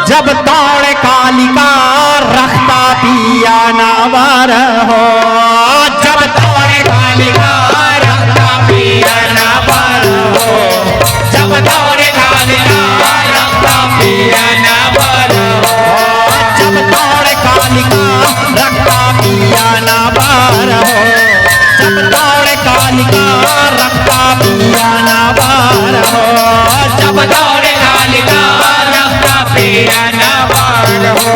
जब दौड़ कालिका रखता पिया ना बार हो, जब दौड़ कालिका रखता पिया ना बार हो, जब दौड़ कालिका रखता पिया ना बार हो, जब दौड़ कालिका रखता पिया ना बार हो, जब दौड़ कालिका रखता पिया ना बार हो, जब दौड़ कालिका रखता पिया ना बार हो,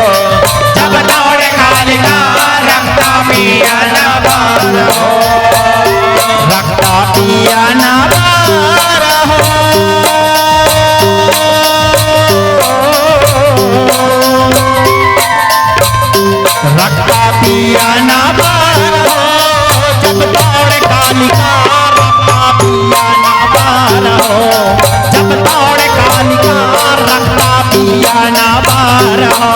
जब दौड़ कालिका रखता पिया ना बार हो, रखता पिया ना बार हो, रखता पिया ना बार हो, जब दौड़ कालिका रखता पिया ना बार हो, जब दौड़ कालिका रखता पिया ना बार हो,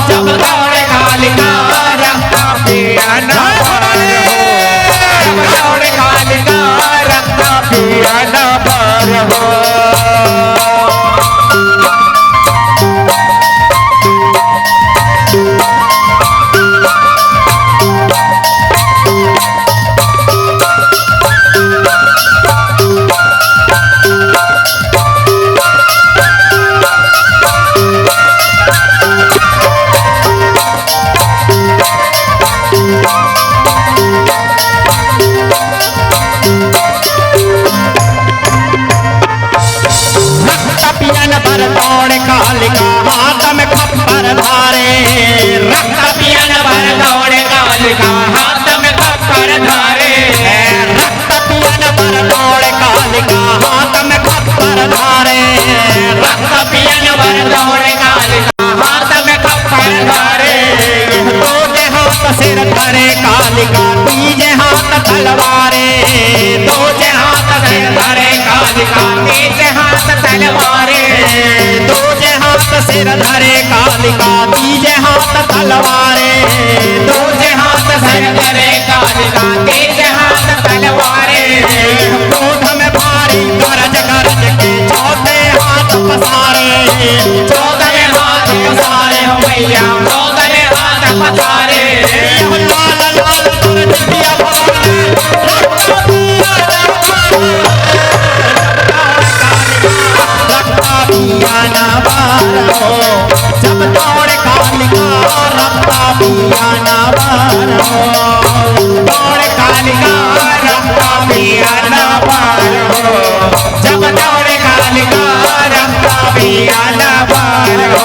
जब दौड़ कालिका रखता पिया ना बार हो, जब दौड़ कालिका रखता पिया ना बार हो। दौड़ कालिका हाथ में खप्पर धारे, रखता पियन भर दौड़ कालिका हाथ में खप्पर धारे, रखता पियन भर दौड़ कालिका हाथ में खप्पर धारे, रखता पियन भर दौड़ कालिका हाथ में खप्पर धारे, दोजे हाथ सिर धरे कालिका तीजे हाथ तलवारे, दोजे हाथ सिर धरे कालिका तीजे हाथ तलवारे, दोजे हाथ सिर धरे कालिका तीजे हाथ तलवारे, दोजे हाथ सिर धरे कालिका तीजे हाथ तलवारे, क्रोध में भारी गरज गरज के चौथे हाथ पसारे, चौथे हाथ पसारे हो भैया, चौथे हाथ पसारे, लाल लाल सूरज दिया भवानी रखता पिया ना बार हो, जब दौड़ कालिका रखता पिया ना बार हो, दौड़ कालिका रखता पिया ना बार हो, जब दौड़ कालिका रखता पिया ना बार हो।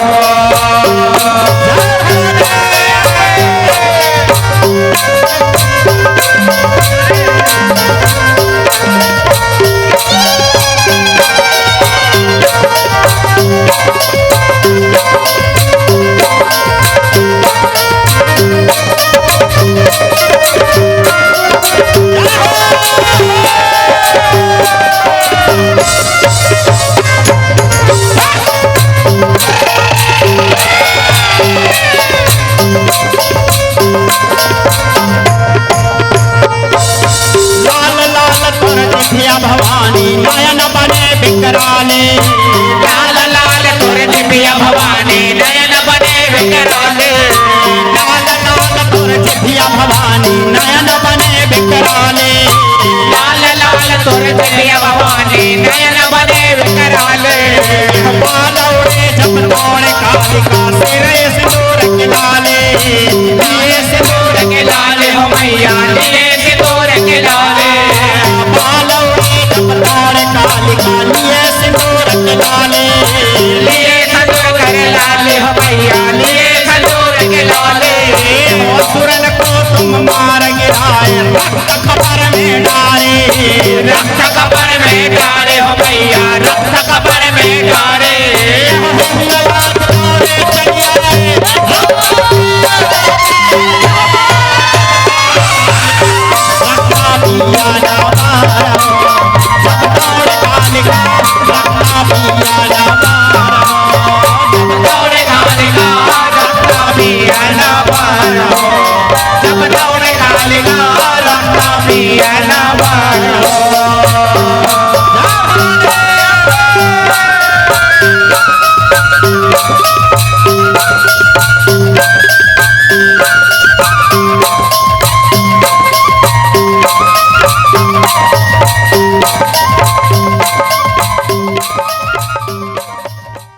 भवानी नयन बने विकराले, लाल लाल तोर जिभिया भवानी नयन बने विकराले, लाल लाल तोर जिभिया भवानी नयन बने विकराले, लाल लाल तोर जिभिया भवानी नयन